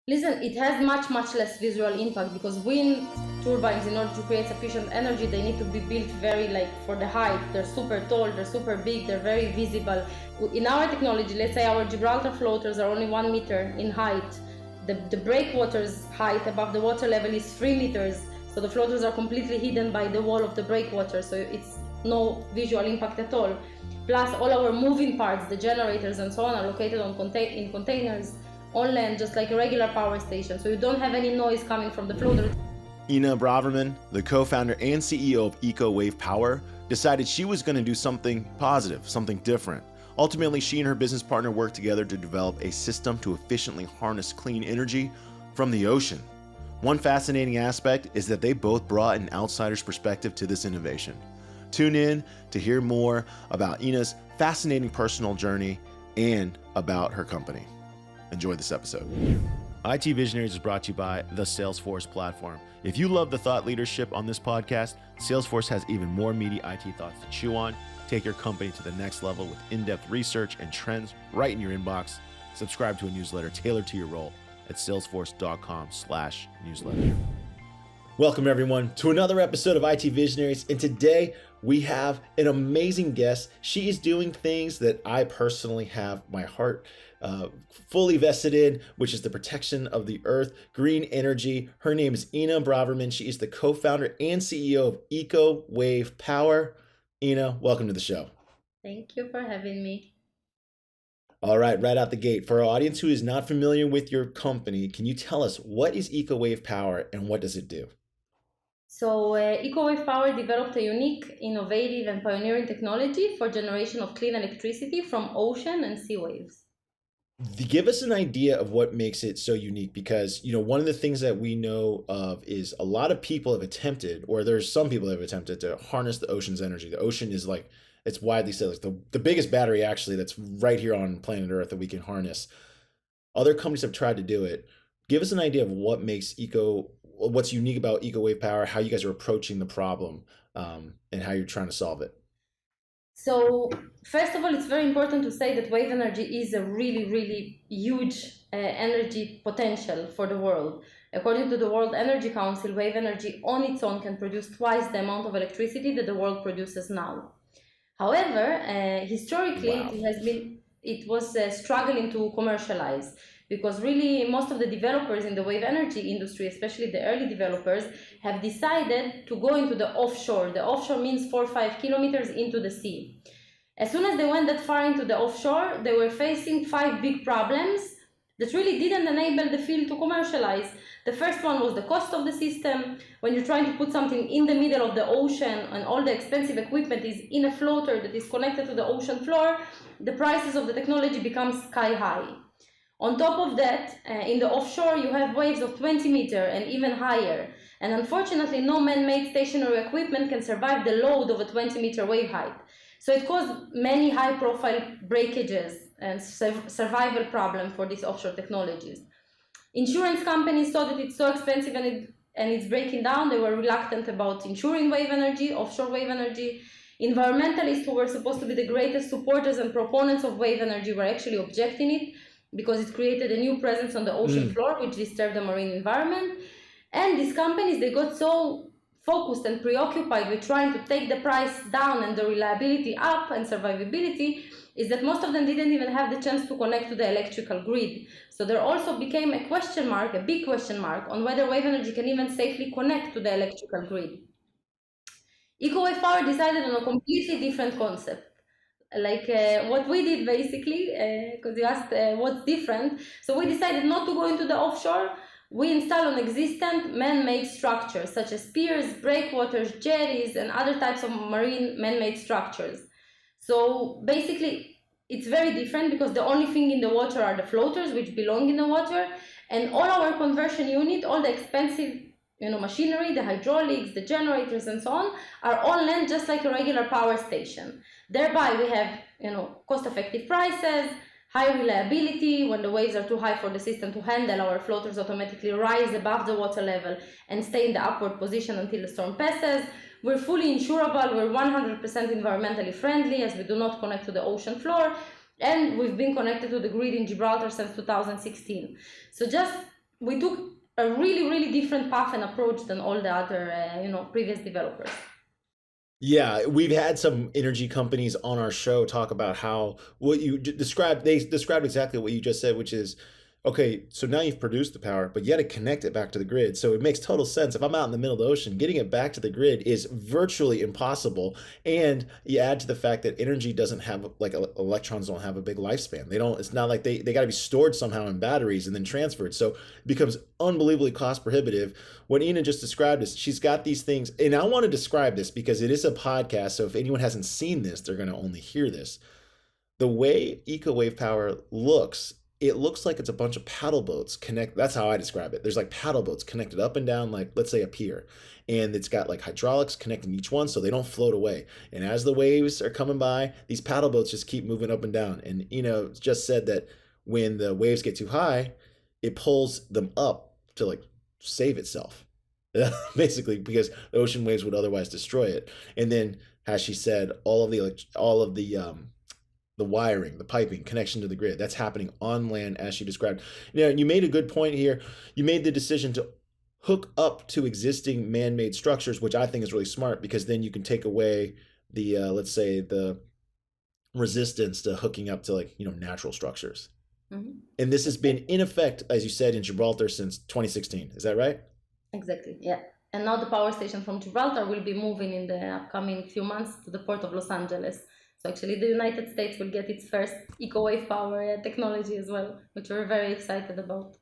Listen, it has much less visual impact because wind turbines, in order to create sufficient energy, they need to be built very for the height. They're super tall, they're super big, they're very visible. In our technology, let's say our Gibraltar floaters are only 1 meter in height. The breakwater's height above the water level is 3 meters. So the floaters are completely hidden by the wall of the breakwater. So it's no visual impact at all. Plus all our moving parts, the generators and so on, are located in containers on land, just like a regular power station, so you don't have any noise coming from the floater. Ina Braverman, the co-founder and CEO of Wave Power, decided she was going to do something positive, something different. Ultimately, she and her business partner worked together to develop a system to efficiently harness clean energy from the ocean. One fascinating aspect is that they both brought an outsider's perspective to this innovation. Tune in to hear more about Ina's fascinating personal journey and about her company. Enjoy this episode. IT Visionaries is brought to you by the Salesforce platform. If you love the thought leadership on this podcast, Salesforce has even more meaty IT thoughts to chew on. Take your company to the next level with in-depth research and trends right in your inbox. Subscribe to a newsletter tailored to your role at salesforce.com/newsletter. Welcome everyone to another episode of IT Visionaries, and today we have an amazing guest. She is doing things that I personally have my heart fully vested in, which is the protection of the earth, green energy. Her name is Ina Braverman. She is the co-founder and CEO of Wave Power. Ina, welcome to the show. Thank you for having me. All right, right out the gate, for our audience who is not familiar with your company, can you tell us what is Wave Power and what does it do? So Wave Power developed a unique, innovative and pioneering technology for generation of clean electricity from ocean and sea waves. Give us an idea of what makes it so unique, because one of the things that we know of is a lot of people have attempted, or there's some people that have attempted to harness the ocean's energy. The ocean is it's widely said like the biggest battery actually that's right here on planet Earth that we can harness. Other companies have tried to do it. Give us an idea of what makes what's unique about Wave Power, how you guys are approaching the problem, and how you're trying to solve it. So first of all, it's very important to say that wave energy is a really huge energy potential for the world. According to the World Energy Council, wave energy on its own can produce twice the amount of electricity that the world produces now. However, historically, it was struggling to commercialize, because really most of the developers in the wave energy industry, especially the early developers, have decided to go into the offshore. The offshore means 4 or 5 kilometers into the sea. As soon as they went that far into the offshore, they were facing 5 big problems that really didn't enable the field to commercialize. The first one was the cost of the system. When you're trying to put something in the middle of the ocean and all the expensive equipment is in a floater that is connected to the ocean floor, the prices of the technology become sky high. On top of that, in the offshore, you have waves of 20 meters and even higher. And unfortunately, no man-made stationary equipment can survive the load of a 20-meter wave height. So it caused many high-profile breakages and survival problems for these offshore technologies. Insurance companies saw that it's so expensive and it's breaking down. They were reluctant about insuring wave energy, offshore wave energy. Environmentalists, who were supposed to be the greatest supporters and proponents of wave energy, were actually objecting it, because it created a new presence on the ocean floor, which disturbed the marine environment. And these companies, they got so focused and preoccupied with trying to take the price down and the reliability up and survivability, is that most of them didn't even have the chance to connect to the electrical grid. So there also became a question mark, a big question mark, on whether wave energy can even safely connect to the electrical grid. Wave Power decided on a completely different concept. What we did basically, because you asked what's different. So we decided not to go into the offshore. We install on existent man-made structures such as piers, breakwaters, jetties, and other types of marine man-made structures. So basically, it's very different, because the only thing in the water are the floaters, which belong in the water, and all our conversion unit, all the expensive machinery, the hydraulics, the generators, and so on, are on land just like a regular power station. Thereby, we have cost-effective prices, high reliability. When the waves are too high for the system to handle, our floaters automatically rise above the water level and stay in the upward position until the storm passes. We're fully insurable. We're 100% environmentally friendly, as we do not connect to the ocean floor, and we've been connected to the grid in Gibraltar since 2016. So just we took a really, really different path and approach than all the other, previous developers. Yeah, we've had some energy companies on our show talk about how what you described, they described exactly what you just said, which is, okay, so now you've produced the power, but you got to connect it back to the grid. So it makes total sense. If I'm out in the middle of the ocean, getting it back to the grid is virtually impossible. And you add to the fact that energy doesn't have, like, electrons don't have a big lifespan. They don't, it's not like they got to be stored somehow in batteries and then transferred. So it becomes unbelievably cost prohibitive. What Ina just described is she's got these things, and I want to describe this because it is a podcast. So if anyone hasn't seen this, they're going to only hear this. The way Eco Wave Power looks, it looks like it's a bunch of paddle boats connect. That's how I describe it. There's like paddle boats connected up and down, like let's say a pier, and it's got like hydraulics connecting each one so they don't float away. And as the waves are coming by, these paddle boats just keep moving up and down. And just said that when the waves get too high, it pulls them up to like save itself, basically, because the ocean waves would otherwise destroy it. And then, as she said, all of the wiring, the piping, connection to the grid. That's happening on land as she described. Now, you made a good point here. You made the decision to hook up to existing man-made structures, which I think is really smart because then you can take away the, let's say, the resistance to hooking up to natural structures. Mm-hmm. And this has been in effect, as you said, in Gibraltar since 2016. Is that right? Exactly, yeah. And now the power station from Gibraltar will be moving in the upcoming few months to the port of Los Angeles. So actually the United States will get its first eco-wave power technology as well, which we're very excited about.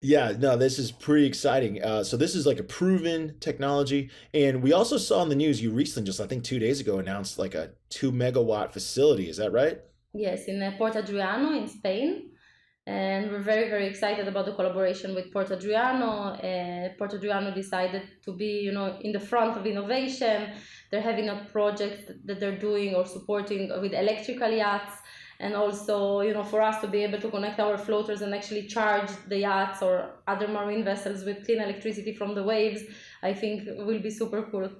Yeah, no, this is pretty exciting. So this is like a proven technology, and we also saw in the news you recently, just I think 2 days ago, announced like a 2 megawatt facility. Is that right? Yes, in Port Adriano in Spain. And we're very, very excited about the collaboration with Port Adriano. Port Adriano decided to be, in the front of innovation. They're having a project that they're doing or supporting with electrical yachts. And also, for us to be able to connect our floaters and actually charge the yachts or other marine vessels with clean electricity from the waves, I think will be super cool.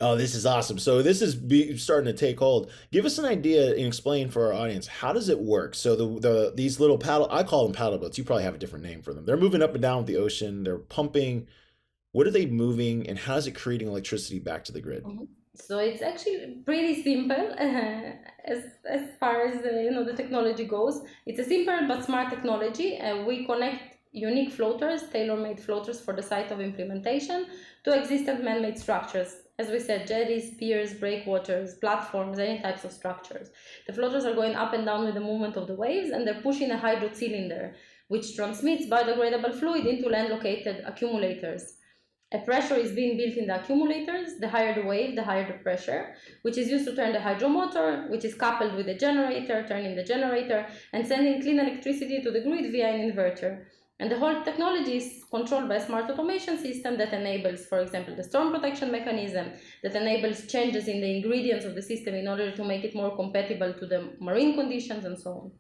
Oh, this is awesome. So this is starting to take hold. Give us an idea and explain for our audience, how does it work? So these little paddle, I call them paddle boats. You probably have a different name for them. They're moving up and down with the ocean. They're pumping. What are they moving, and how is it creating electricity back to the grid? Mhm. So it's actually pretty simple as far as the technology goes. It's a simple but smart technology. We connect unique floaters, tailor-made floaters for the site of implementation, to existing man-made structures. As we said, jetties, piers, breakwaters, platforms, any types of structures. The floaters are going up and down with the movement of the waves, and they're pushing a hydro cylinder, which transmits biodegradable fluid into land-located accumulators. A pressure is being built in the accumulators. The higher the wave, the higher the pressure, which is used to turn the hydromotor, which is coupled with the generator, turning the generator, and sending clean electricity to the grid via an inverter. And the whole technology is controlled by a smart automation system that enables, for example, the storm protection mechanism, that enables changes in the ingredients of the system in order to make it more compatible to the marine conditions and so on.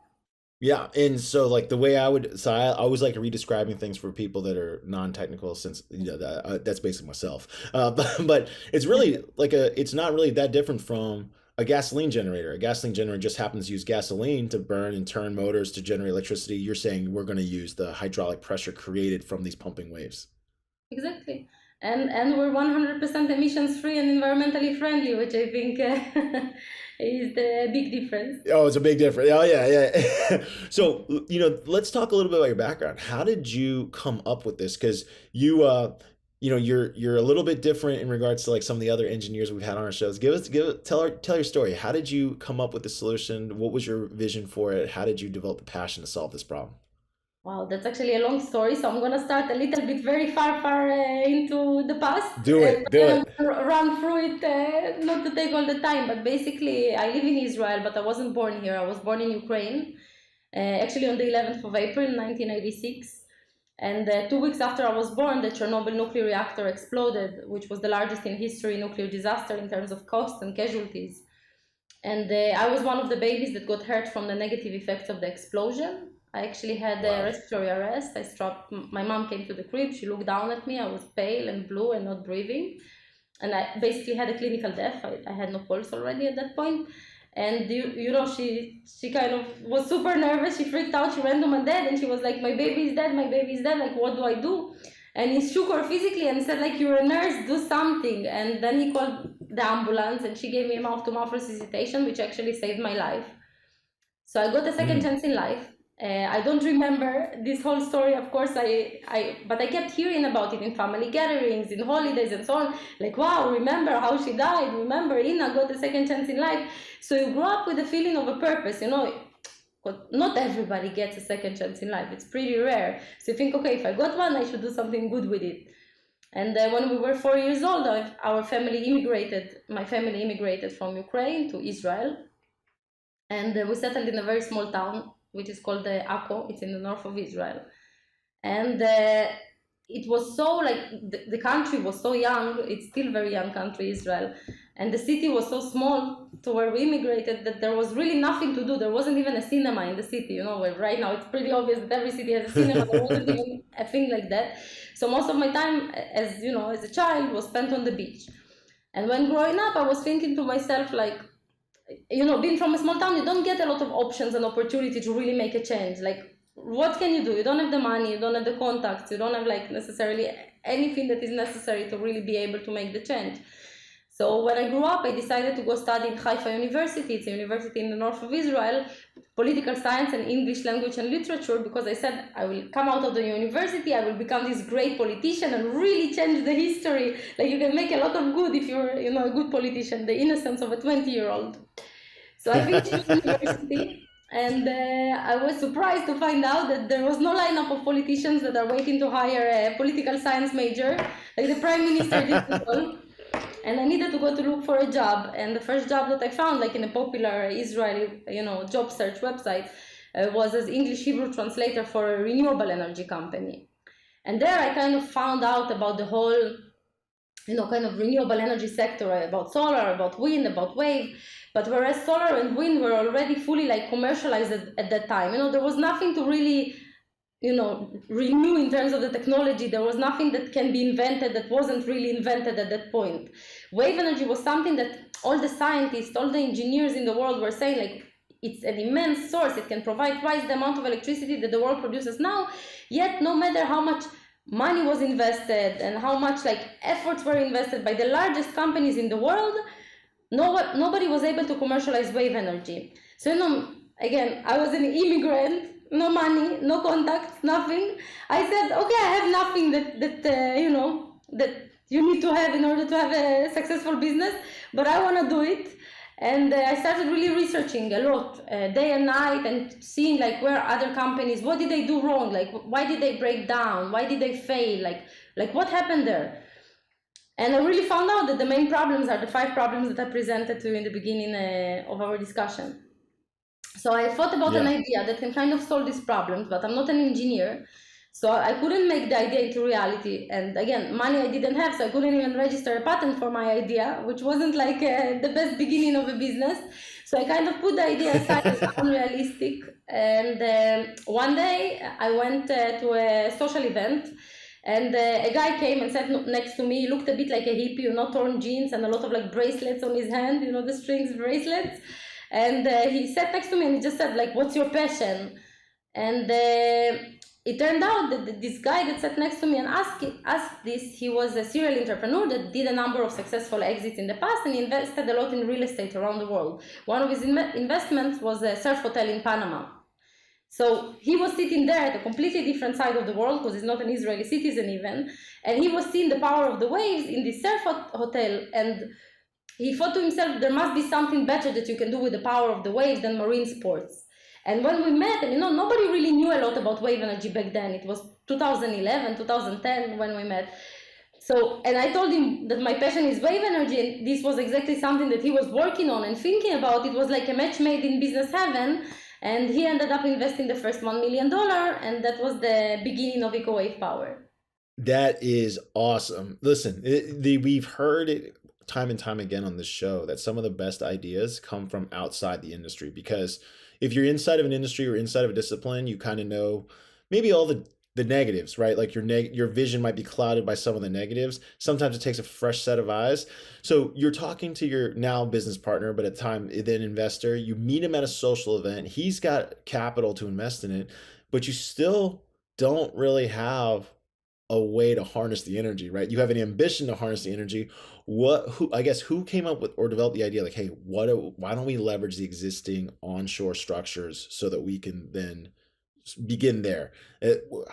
Yeah, and so like the way I always like re-describing things for people that are non-technical, since that's basically myself. But it's really it's not really that different from a gasoline generator. A gasoline generator just happens to use gasoline to burn and turn motors to generate electricity. You're saying we're going to use the hydraulic pressure created from these pumping waves. Exactly. And we're 100% emissions free and environmentally friendly, which I think is the big difference. Oh, it's a big difference. Oh, yeah, yeah. So, let's talk a little bit about your background. How did you come up with this? Because you're a little bit different in regards to like some of the other engineers we've had on our shows. Tell your story. How did you come up with the solution? What was your vision for it? How did you develop the passion to solve this problem? Wow, that's actually a long story, so I'm gonna start a little bit very far into the past, Do and it. Do then I'm it. gonna run through it, not to take all the time. But basically, I live in Israel, but I wasn't born here. I was born in Ukraine, actually on the 11th of April, 1986. And 2 weeks after I was born, the Chernobyl nuclear reactor exploded, which was the largest in history nuclear disaster in terms of cost and casualties. And I was one of the babies that got hurt from the negative effects of the explosion. I actually had a Wow. respiratory arrest. My mom came to the crib. She looked down at me. I was pale and blue and not breathing. And I basically had a clinical death. I had no pulse already at that point. And she kind of was super nervous. She freaked out. She ran to my dad and she was like, my baby is dead, my baby is dead, like what do I do? And he shook her physically and said, like, you're a nurse, do something. And then he called the ambulance and she gave me a mouth-to-mouth resuscitation, which actually saved my life. So I got a second chance in life. I don't remember this whole story, of course, but I kept hearing about it in family gatherings, in holidays and so on. Like, wow, remember how she died? Remember Ina got a second chance in life? So you grow up with a feeling of a purpose, not everybody gets a second chance in life. It's pretty rare. So you think, okay, if I got one, I should do something good with it. And when we were 4 years old, my family immigrated from Ukraine to Israel. And we settled in a very small town, which is called Akko. It's in the north of Israel. And it was so, like, the country was so young. It's still a very young country, Israel. And the city was so small to where we immigrated that there was really nothing to do. There wasn't even a cinema in the city, where right now it's pretty obvious that every city has a cinema. There wasn't even a thing like that. So most of my time as a child was spent on the beach. And when growing up, I was thinking to myself, like, being from a small town, you don't get a lot of options and opportunity to really make a change. Like, what can you do? You don't have the money, you don't have the contacts, you don't have, like, necessarily anything that is necessary to really be able to make the change. So when I grew up, I decided to go study in Haifa University. It's a university in the north of Israel, political science and English language and literature, because I said I will come out of the university, I will become this great politician and really change the history. Like, you can make a lot of good if you're, a good politician, the innocence of a 20-year-old. So I finished university. And I was surprised to find out that there was no lineup of politicians that are waiting to hire a political science major, like the prime minister did all. And I needed to go to look for a job. And the first job that I found, like in a popular Israeli, job search website, was as English Hebrew translator for a renewable energy company. And there I kind of found out about the whole, kind of renewable energy sector, about solar, about wind, about wave. But whereas solar and wind were already fully, like, commercialized at that time, there was nothing to really, renew in terms of the technology. There was nothing that can be invented that wasn't really invented at that point. Wave energy was something that all the scientists, all the engineers in the world were saying, like, it's an immense source. It can provide twice the amount of electricity that the world produces now. Yet, no matter how much money was invested and how much, like, efforts were invested by the largest companies in the world, nobody was able to commercialize wave energy. So, again, I was an immigrant, no money, no contacts, nothing. I said, okay, I have nothing that you need to have in order to have a successful business, but I want to do it. And I started really researching a lot, day and night, and seeing, like, where other companies, what did they do wrong? Like, why did they break down? Why did they fail? Like what happened there? And I really found out that the main problems are the 5 problems that I presented to you in the beginning of our discussion. So I thought about an idea that can kind of solve these problems, but I'm not an engineer. So I couldn't make the idea into reality. And again, money I didn't have, so I couldn't even register a patent for my idea, which wasn't like the best beginning of a business. So I kind of put the idea aside as unrealistic. And one day I went to a social event. And a guy came and sat next to me. He looked a bit like a hippie, torn jeans and a lot of, like, bracelets on his hand, the strings bracelets. And he sat next to me and he just said, like, what's your passion? And it turned out that this guy that sat next to me and asked this, he was a serial entrepreneur that did a number of successful exits in the past and invested a lot in real estate around the world. One of his investments was a surf hotel in Panama. So he was sitting there at a completely different side of the world, because he's not an Israeli citizen even, and he was seeing the power of the waves in this surf hotel, and he thought to himself, there must be something better that you can do with the power of the waves than marine sports. And when we met, and nobody really knew a lot about wave energy back then. It was 2011, 2010 when we met. So, and I told him that my passion is wave energy, and this was exactly something that he was working on and thinking about. It was like a match made in business heaven. And he ended up investing the first $1 million, and that was the beginning of Wave Power. That is awesome. Listen, we've heard it time and time again on this show that some of the best ideas come from outside the industry, because if you're inside of an industry or inside of a discipline, you kind of know maybe all the the negatives, right? Like your vision might be clouded by some of the negatives. Sometimes it takes a fresh set of eyes. So you're talking to your now business partner, but at the time then investor. You meet him at a social event. He's got capital to invest in it, but you still don't really have a way to harness the energy, right? You have an ambition to harness the energy. Who came up with or developed the idea like, hey, why don't we leverage the existing onshore structures so that we can then begin there?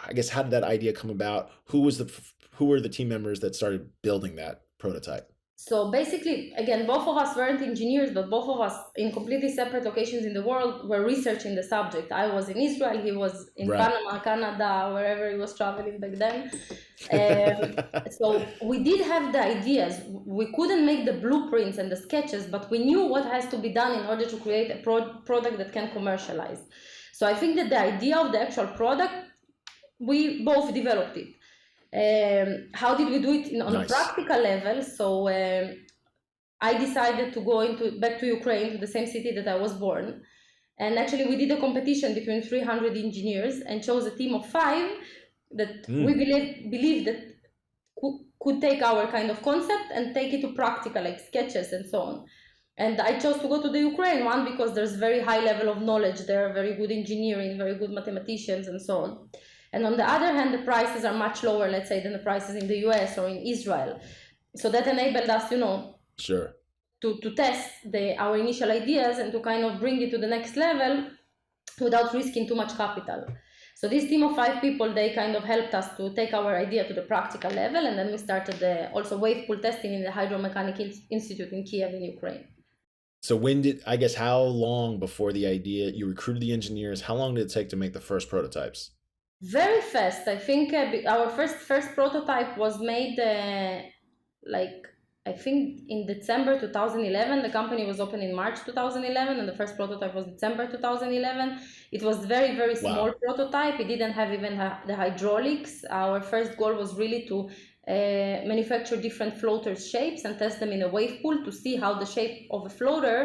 I guess, how did that idea come about? Who were the team members that started building that prototype? So basically, again, both of us weren't engineers, but both of us in completely separate locations in the world were researching the subject. I was in Israel, he was in Right. Panama, Canada, wherever he was traveling back then. So we did have the ideas. We couldn't make the blueprints and the sketches, but we knew what has to be done in order to create a product that can commercialize. So I think that the idea of the actual product, we both developed it. How did we do it on Nice. a practical level? So I decided to go back to Ukraine, to the same city that I was born. And actually we did a competition between 300 engineers and chose a team of 5 that we believe that could take our kind of concept and take it to practical, like sketches and so on. And I chose to go to the Ukraine one because there's very high level of knowledge there, very good engineering, very good mathematicians and so on. And on the other hand, the prices are much lower, let's say, than the prices in the US or in Israel. So that enabled us, Sure. to test our initial ideas and to kind of bring it to the next level without risking too much capital. So this team of 5 people, they kind of helped us to take our idea to the practical level. And then we started also wave pool testing in the Hydromechanic Institute in Kiev in Ukraine. So how long before the idea, you recruited the engineers, how long did it take to make the first prototypes? Very fast. I think our first prototype was made I think in December 2011. The company was opened in March 2011 and the first prototype was December 2011. It was very, very small prototype. It didn't have even the hydraulics. Our first goal was really to manufacture different floaters shapes and test them in a wave pool to see how the shape of a floater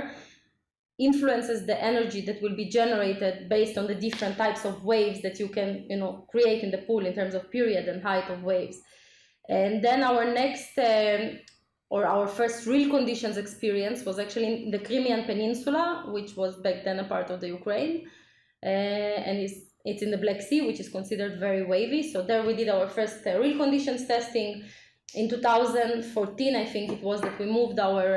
influences the energy that will be generated based on the different types of waves that you can create in the pool in terms of period and height of waves. And then our next our first real conditions experience was actually in the Crimean Peninsula, which was back then a part of the Ukraine, and it's in the Black Sea, which is considered very wavy. So there we did our first real conditions testing. In 2014, I think it was, that we moved our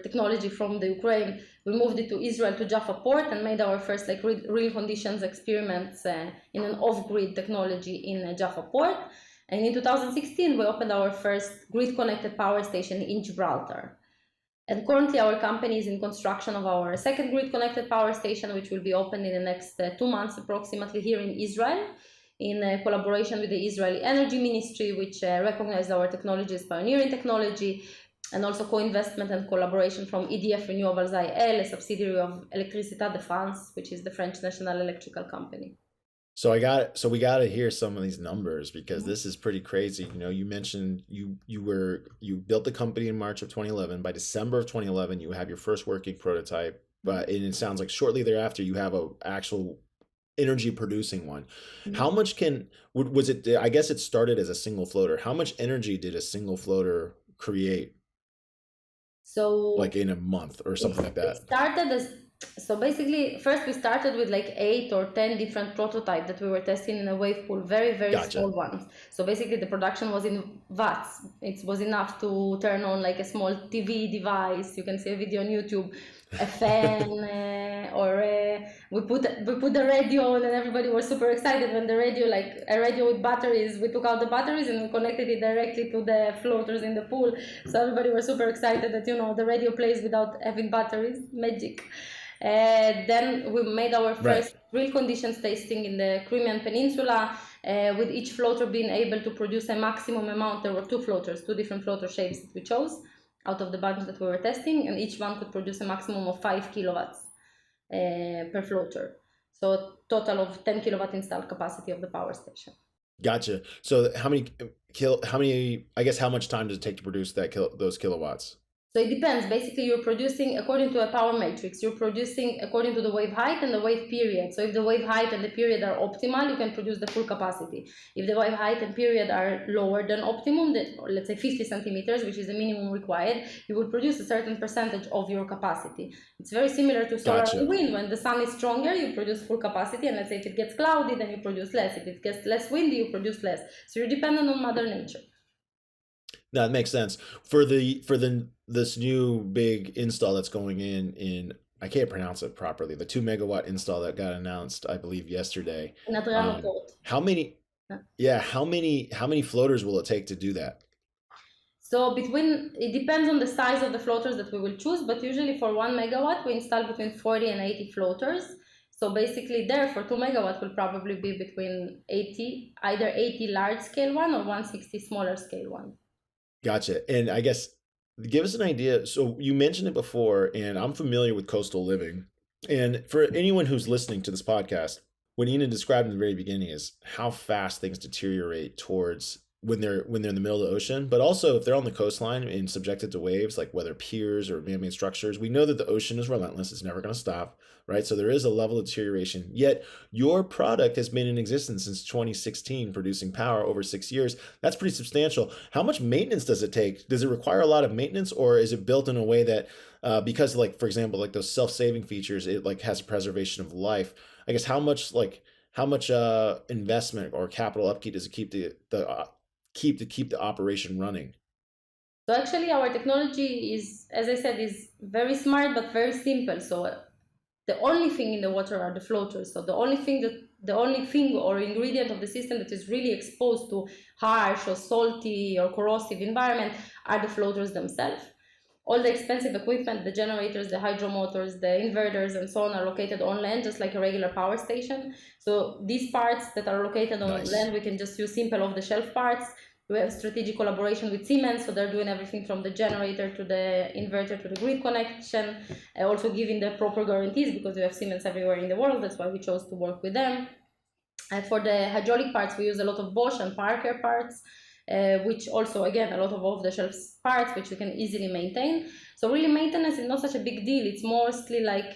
technology from the Ukraine. We moved it to Israel, to Jaffa port, and made our first real conditions experiments in an off-grid technology in Jaffa port. And in 2016, we opened our first grid-connected power station in Gibraltar. And currently our company is in construction of our second grid-connected power station, which will be opened in the next 2 months approximately here in Israel, in collaboration with the Israeli Energy Ministry, which recognized our technology as pioneering technology, and also co-investment and collaboration from EDF Renewables IL, a subsidiary of Électricité de France, which is the French national electrical company. So we got to hear some of these numbers, because this is pretty crazy. You mentioned you built the company in March of 2011. By December of 2011, you have your first working prototype, and it sounds like shortly thereafter you have a actual energy producing one. How much was it? I guess it started as a single floater. How much energy did a single floater create? So like in a month or something like that. So basically, first we started with 8 or 10 different prototypes that we were testing in a wave pool, very, very small ones. So basically the production was in watts. It was enough to turn on a small TV device. You can see a video on YouTube, a fan, we put the radio on, and everybody was super excited when the radio, a radio with batteries, we took out the batteries and we connected it directly to the floaters in the pool. So everybody was super excited that, the radio plays without having batteries, magic. Then we made our first real conditions testing in the Crimean Peninsula, with each floater being able to produce a maximum amount. There were 2 floaters, 2 different floater shapes that we chose out of the bunch that we were testing, and each one could produce a maximum of 5 kilowatts per floater. So a total of 10 kilowatt installed capacity of the power station. Gotcha. So how much time does it take to produce those kilowatts? So it depends. Basically, you're producing according to a power matrix. You're producing according to the wave height and the wave period. So if the wave height and the period are optimal, you can produce the full capacity. If the wave height and period are lower than optimum, let's say 50 centimeters, which is the minimum required, you will produce a certain percentage of your capacity. It's very similar to solar and wind. When the sun is stronger, you produce full capacity, and let's say if it gets cloudy, then you produce less. If it gets less windy, you produce less. So you're dependent on Mother Nature. No, that makes sense. For this new big install that's going in I can't pronounce it properly. The 2 megawatt install that got announced, I believe, yesterday. How many? Yeah, how many floaters will it take to do that? So it depends on the size of the floaters that we will choose, but usually for 1 megawatt we install between 40 and 80 floaters. So basically there for 2 megawatt will probably be between 80, either 80 large scale one or 160 smaller scale one. Gotcha. And I guess give us an idea. So you mentioned it before, and I'm familiar with coastal living. And for anyone who's listening to this podcast, what Ina described in the very beginning is how fast things deteriorate towards when they're in the middle of the ocean, but also if they're on the coastline and subjected to waves, like whether piers or man-made structures. We know that the ocean is relentless; it's never going to stop, right? So there is a level of deterioration. Yet your product has been in existence since 2016, producing power over 6 years. That's pretty substantial. How much maintenance does it take? Does it require a lot of maintenance, or is it built in a way that, because, like, for example, like those self-saving features, it like has a preservation of life? I guess how much investment or capital upkeep does it keep the operation running? So actually our technology is, as I said, is very smart but very simple. So the only thing in the water are the floaters. So the only thing or ingredient of the system that is really exposed to harsh or salty or corrosive environment are the floaters themselves. All the expensive equipment, the generators, the hydro motors, the inverters, and so on are located on land, just like a regular power station. So these parts that are located on land, we can just use simple off-the-shelf parts. We have strategic collaboration with Siemens, so they're doing everything from the generator to the inverter to the grid connection, also giving the proper guarantees because we have Siemens everywhere in the world. That's why we chose to work with them. And for the hydraulic parts, we use a lot of Bosch and Parker parts, which also, again, a lot of off-the-shelf parts which you can easily maintain. So really maintenance is not such a big deal. It's mostly like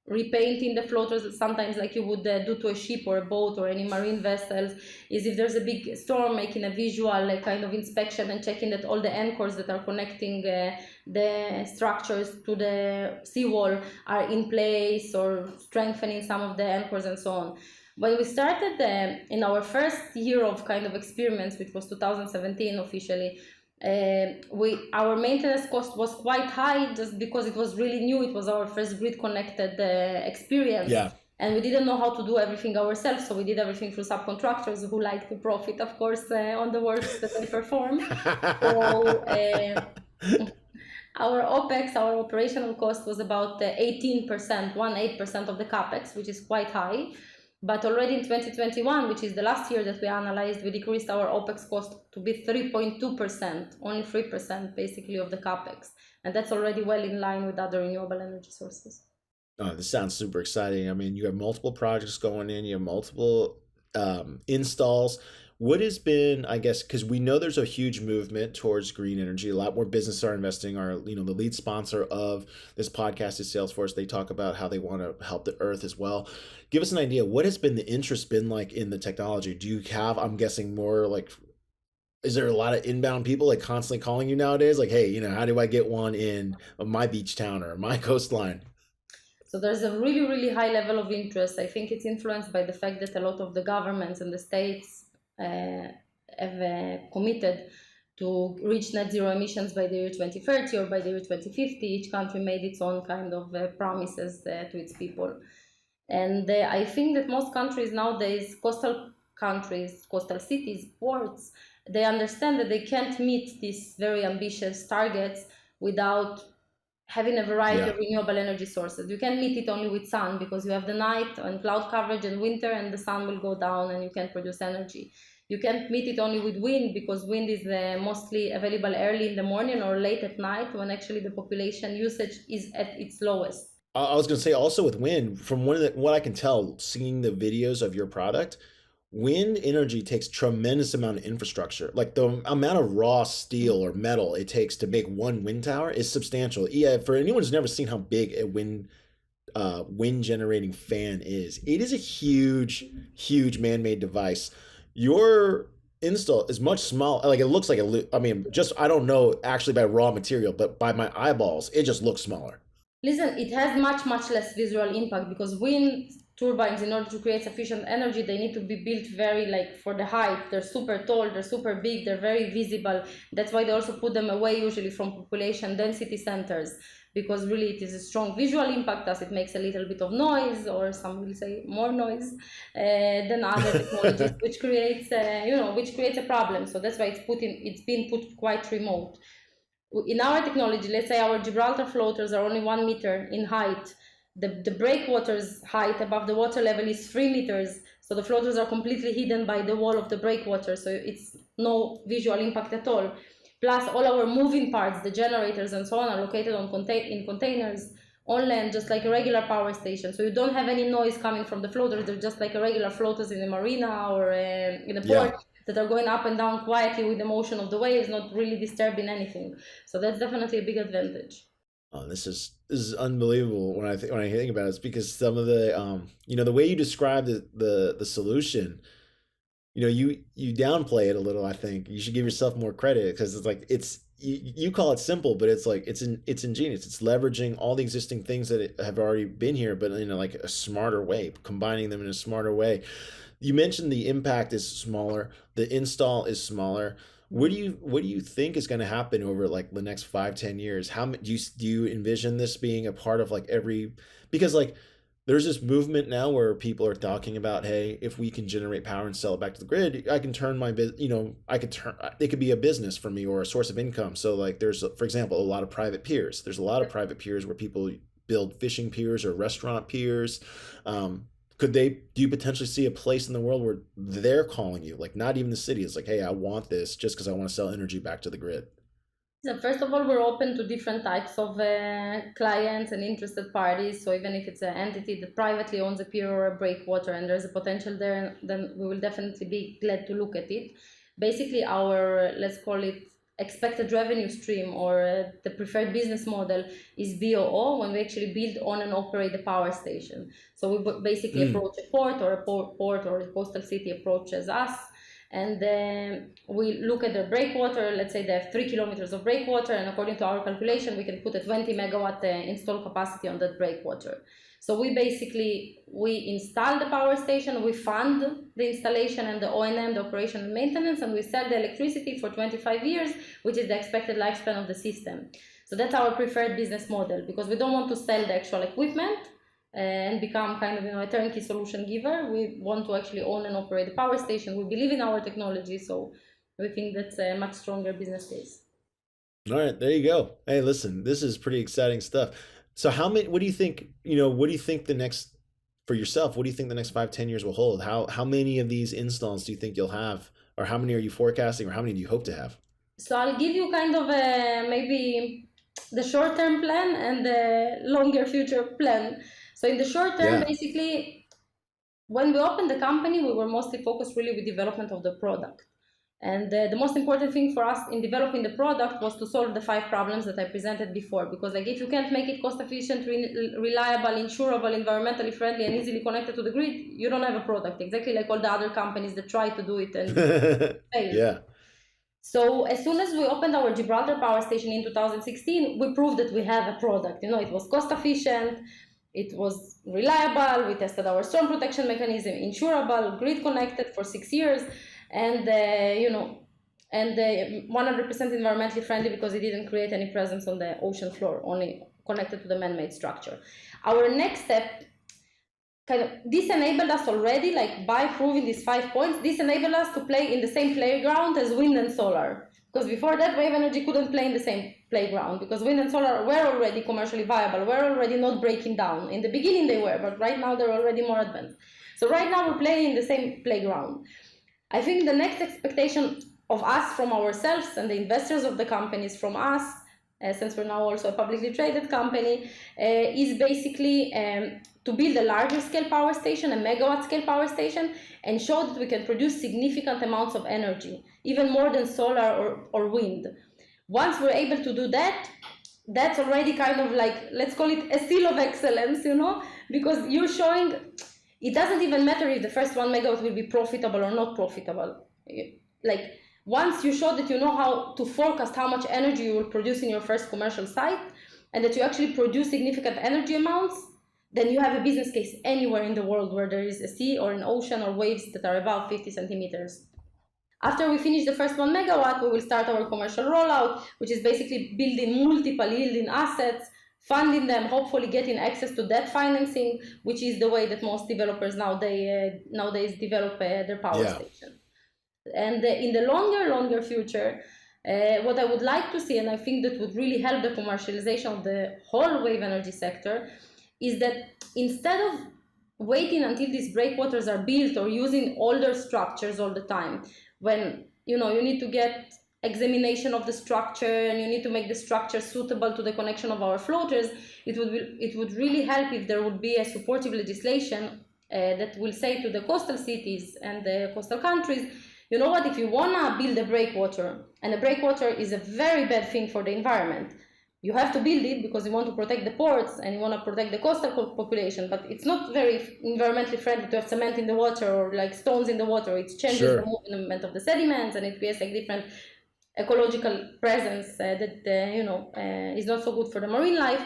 repainting the floaters, sometimes like you would do to a ship or a boat or any marine vessels, is if there's a big storm, making a visual kind of inspection and checking that all the anchors that are connecting the structures to the seawall are in place, or strengthening some of the anchors and so on. When we started in our first year of kind of experiments, which was 2017 officially, our maintenance cost was quite high just because it was really new. It was our first grid connected experience. Yeah. And we didn't know how to do everything ourselves, so we did everything through subcontractors who like to profit, of course, on the works that they perform. So our OPEX, our operational cost, was about 18%, 18% of the CAPEX, which is quite high. But already in 2021, which is the last year that we analyzed, we decreased our OPEX cost to be 3.2%, only 3% basically of the CAPEX. And that's already well in line with other renewable energy sources. Oh, this sounds super exciting. I mean, you have multiple projects going in, you have multiple installs. What has been, I guess, because we know there's a huge movement towards green energy. A lot more businesses are investing. The lead sponsor of this podcast is Salesforce. They talk about how they want to help the earth as well. Give us an idea. What has been the interest been like in the technology? Do you have, I'm guessing, more like, is there a lot of inbound people like constantly calling you nowadays? Like, hey, how do I get one in my beach town or my coastline? So there's a really, really high level of interest. I think it's influenced by the fact that a lot of the governments and the states have committed to reach net zero emissions by the year 2030 or by the year 2050. Each country made its own kind of promises to its people. And I think that most countries nowadays, coastal countries, coastal cities, ports, they understand that they can't meet these very ambitious targets without having a variety of renewable energy sources. You can't meet it only with sun because you have the night and cloud coverage and winter, and the sun will go down and you can't produce energy. You can't meet it only with wind because wind is mostly available early in the morning or late at night when actually the population usage is at its lowest. I was going to say also with wind, from what I can tell, seeing the videos of your product, wind energy takes tremendous amount of infrastructure. Like the amount of raw steel or metal it takes to make one wind tower is substantial. Yeah, for anyone who's never seen how big a wind generating fan is, it is a huge man-made device. Your install is much smaller. Like it looks like I mean, just I don't know actually by raw material, but by my eyeballs, it just looks smaller. Listen, it has much less visual impact because wind turbines, in order to create sufficient energy, they need to be built very like for the height. They're super tall, they're super big, they're very visible. That's why they also put them away usually from population density centers, because really it is a strong visual impact as it makes a little bit of noise, or some will say more noise than other technologies, which creates which creates a problem. So that's why it's been put quite remote. In our technology, let's say our Gibraltar floaters are only 1 meter in height. The breakwater's height above the water level is 3 meters. So the floaters are completely hidden by the wall of the breakwater. So it's no visual impact at all. Plus all our moving parts, the generators and so on, are located in containers on land, just like a regular power station. So you don't have any noise coming from the floaters. They're just like a regular floaters in a marina or in a port. Yeah. That are going up and down quietly with the motion of the waves, not really disturbing anything. So that's definitely a big advantage. Oh, this is unbelievable when I think about it. It's because some of the the way you describe the solution, you downplay it a little. I think you should give yourself more credit because it's like you call it simple, but it's like it's ingenious. It's leveraging all the existing things that have already been here, but in like a smarter way, combining them in a smarter way. You mentioned the impact is smaller, the install is smaller. What do you think is going to happen over like the next 5-10 years? How do you envision this being a part of like because like there's this movement now where people are talking about, hey, if we can generate power and sell it back to the grid, I can turn my it could be a business for me or a source of income. So like there's, for example, a lot of private piers. There's a lot of private piers where people build fishing piers or restaurant piers. Do you potentially see a place in the world where they're calling you, like not even the city, it's like, hey, I want this just because I want to sell energy back to the grid? So first of all, we're open to different types of clients and interested parties. So even if it's an entity that privately owns a pier or a breakwater and there's a potential there, then we will definitely be glad to look at it. Basically, our, let's call it, expected revenue stream or the preferred business model is BOO, when we actually build, own and operate the power station. So we basically approach a port or a coastal city approaches us, and then we look at the breakwater. Let's say they have 3 kilometers of breakwater, and according to our calculation, we can put a 20 megawatt install capacity on that breakwater. So we install the power station, we fund the installation and the O&M, the operation and maintenance, and we sell the electricity for 25 years, which is the expected lifespan of the system. So that's our preferred business model, because we don't want to sell the actual equipment and become kind of a turnkey solution giver. We want to actually own and operate the power station. We believe in our technology, so we think that's a much stronger business case. All right, there you go. Hey, listen, this is pretty exciting stuff. So what do you think, for yourself, what do you think the next 5-10 years will hold? How many of these installs do you think you'll have, or how many are you forecasting, or how many do you hope to have? So I'll give you kind of maybe the short-term plan and the longer future plan. So in the short term, basically, when we opened the company, we were mostly focused really with development of the product. And the most important thing for us in developing the product was to solve the 5 problems that I presented before. Because like if you can't make it cost efficient, reliable, insurable, environmentally friendly, and easily connected to the grid, you don't have a product. Exactly like all the other companies that try to do it and fail. Yeah. So as soon as we opened our Gibraltar power station in 2016, we proved that we have a product. It was cost efficient, it was reliable, we tested our storm protection mechanism, insurable, grid connected for 6 years. And 100% environmentally friendly because it didn't create any presence on the ocean floor, only connected to the man-made structure. Our next step, this enabled us already, like by proving these 5 points, this enabled us to play in the same playground as wind and solar. Because before that, wave energy couldn't play in the same playground because wind and solar were already commercially viable, were already not breaking down. In the beginning they were, but right now they're already more advanced. So right now we're playing in the same playground. I think the next expectation of us from ourselves and the investors of the companies from us since we're now also a publicly traded company, is basically to build a larger scale power station, a megawatt scale power station, and show that we can produce significant amounts of energy, even more than solar or wind. Once we're able to do that, that's already kind of like, let's call it a seal of excellence, because you're showing it doesn't even matter if the first 1 megawatt will be profitable or not profitable. Like, once you show that you know how to forecast how much energy you will produce in your first commercial site, and that you actually produce significant energy amounts, then you have a business case anywhere in the world where there is a sea or an ocean or waves that are above 50 centimeters. After we finish the first 1 megawatt, we will start our commercial rollout, which is basically building multiple yielding assets, funding them, hopefully getting access to debt financing, which is the way that most developers nowadays develop their power station. And in the longer future, what I would like to see, and I think that would really help the commercialization of the whole wave energy sector, is that instead of waiting until these breakwaters are built or using older structures all the time, when you need to get examination of the structure and you need to make the structure suitable to the connection of our floaters, it would really help if there would be a supportive legislation that will say to the coastal cities and the coastal countries, you know what, if you want to build a breakwater, and a breakwater is a very bad thing for the environment, you have to build it because you want to protect the ports and you want to protect the coastal population, but it's not very environmentally friendly to have cement in the water or like stones in the water. It changes the movement of the sediments and it creates like different ecological presence that is not so good for the marine life.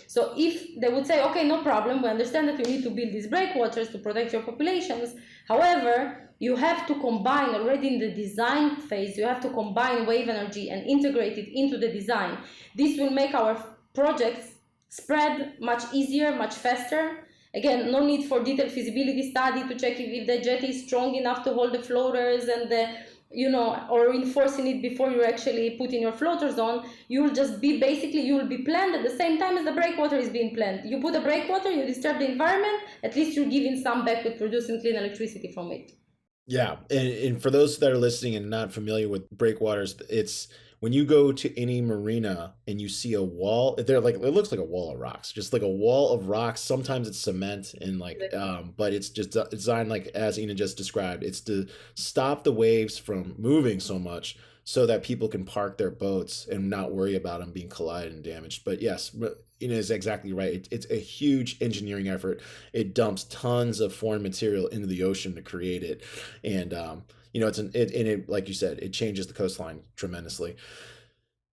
So if they would say, okay, no problem, we understand that you need to build these breakwaters to protect your populations. However, you have to combine already in the design phase, you have to combine wave energy and integrate it into the design. This will make our projects spread much easier, much faster. Again, no need for detailed feasibility study to check if the jetty is strong enough to hold the floaters and or reinforcing it before you're actually putting your floaters on. You will just be you will be planned at the same time as the breakwater is being planned. You put a breakwater, you disturb the environment, at least you're giving some back with producing clean electricity from it. Yeah, and for those that are listening and not familiar with breakwaters, it's when you go to any marina and you see a wall, they're like, it looks like a wall of rocks, just like a wall of rocks. Sometimes it's cement and but it's just designed like as Ina just described. It's to stop the waves from moving so much so that people can park their boats and not worry about them being collided and damaged. But yes, Ina is exactly right. It's a huge engineering effort. It dumps tons of foreign material into the ocean to create it, and it like you said, it changes the coastline tremendously.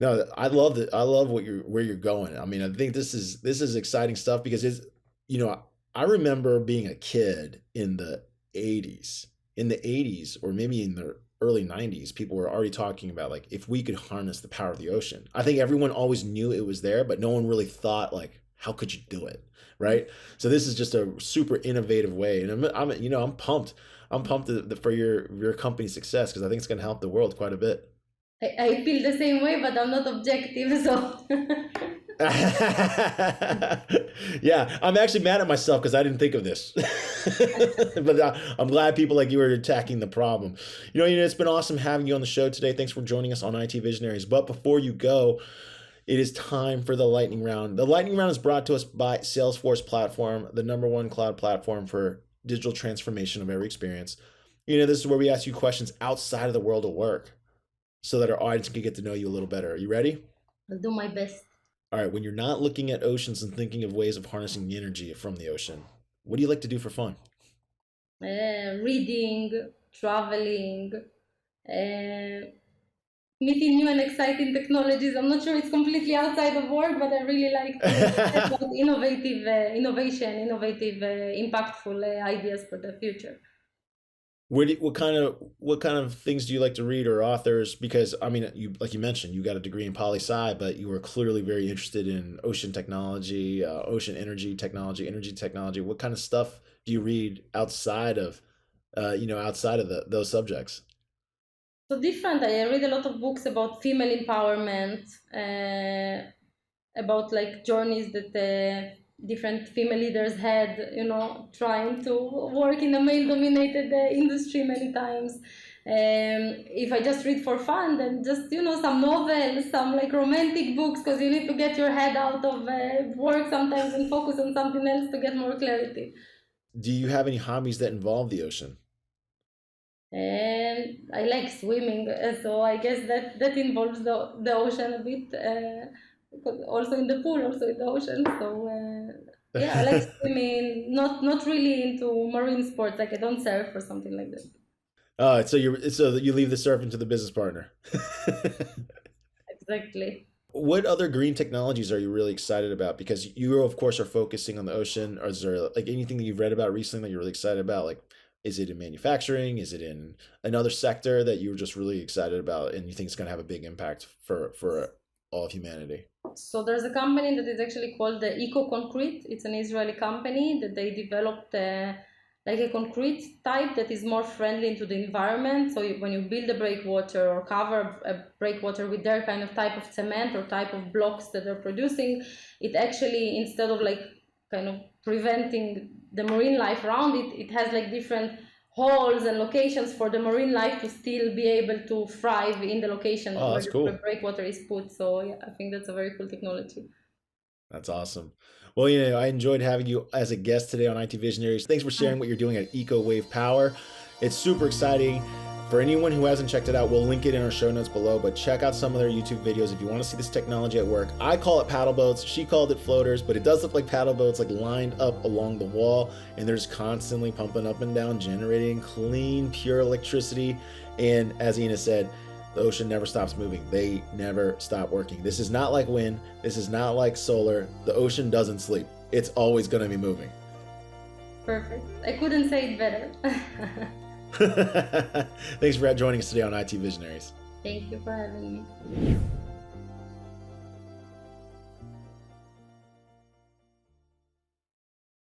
No, I love that. I love where you're going. I mean, I think this is exciting stuff because I remember being a kid in the 80s, or maybe in the early 90s, people were already talking about like if we could harness the power of the ocean. I think everyone always knew it was there, but no one really thought like how could you do it, right? So this is just a super innovative way, and I'm pumped. I'm pumped for your company's success because I think it's going to help the world quite a bit. I feel the same way, but I'm not objective, so. Yeah, I'm actually mad at myself because I didn't think of this. But I'm glad people like you are attacking the problem. It's been awesome having you on the show today. Thanks for joining us on IT Visionaries. But before you go, it is time for the lightning round. The lightning round is brought to us by Salesforce Platform, the #1 cloud platform for digital transformation of every experience. This is where we ask you questions outside of the world of work so that our audience can get to know you a little better. Are you ready? I'll do my best. All right, when you're not looking at oceans and thinking of ways of harnessing the energy from the ocean, what do you like to do for fun? Reading, traveling, meeting new and exciting technologies. I'm not sure it's completely outside of work, but I really like innovation, impactful ideas for the future. What kind of things do you like to read, or authors? Because I mean, like you mentioned, you got a degree in poli-sci, but you were clearly very interested in ocean technology, ocean energy technology. What kind of stuff do you read outside of those subjects? So different. I read a lot of books about female empowerment, about like journeys that different female leaders had, trying to work in a male-dominated industry many times. If I just read for fun, then just, some novels, some like romantic books, because you need to get your head out of work sometimes and focus on something else to get more clarity. Do you have any hobbies that involve the ocean? And I like swimming, so I guess that involves the ocean a bit. Also in the pool, also in the ocean. So yeah, I like swimming. Not really into marine sports. Like I don't surf or something like that. So you leave the surfing to the business partner. Exactly. What other green technologies are you really excited about? Because you, of course, are focusing on the ocean. Or is there like anything that you've read about recently that you're really excited about? Like, is it in manufacturing? Is it in another sector that you're just really excited about and you think it's going to have a big impact for all of humanity? So there's a company that is actually called the Eco Concrete. It's an Israeli company that they developed like a concrete type that is more friendly into the environment. So when you build a breakwater or cover a breakwater with their kind of type of cement or type of blocks that they're producing, it actually, instead of like kind of preventing the marine life around it, it has like different holes and locations for the marine life to still be able to thrive in the location Oh, where that's cool. the breakwater is put. So yeah, I think that's a very cool technology. That's awesome. Well, I enjoyed having you as a guest today on IT Visionaries. Thanks for sharing what you're doing at Wave Power. It's super exciting. For anyone who hasn't checked it out, we'll link it in our show notes below, but check out some of their YouTube videos if you want to see this technology at work. I call it paddle boats. She called it floaters, but it does look like paddle boats, like lined up along the wall, and they're just constantly pumping up and down, generating clean, pure electricity. And as Ina said, the ocean never stops moving. They never stop working. This is not like wind. This is not like solar. The ocean doesn't sleep. It's always going to be moving. Perfect. I couldn't say it better. Thanks for joining us today on IT Visionaries. Thank you for having me.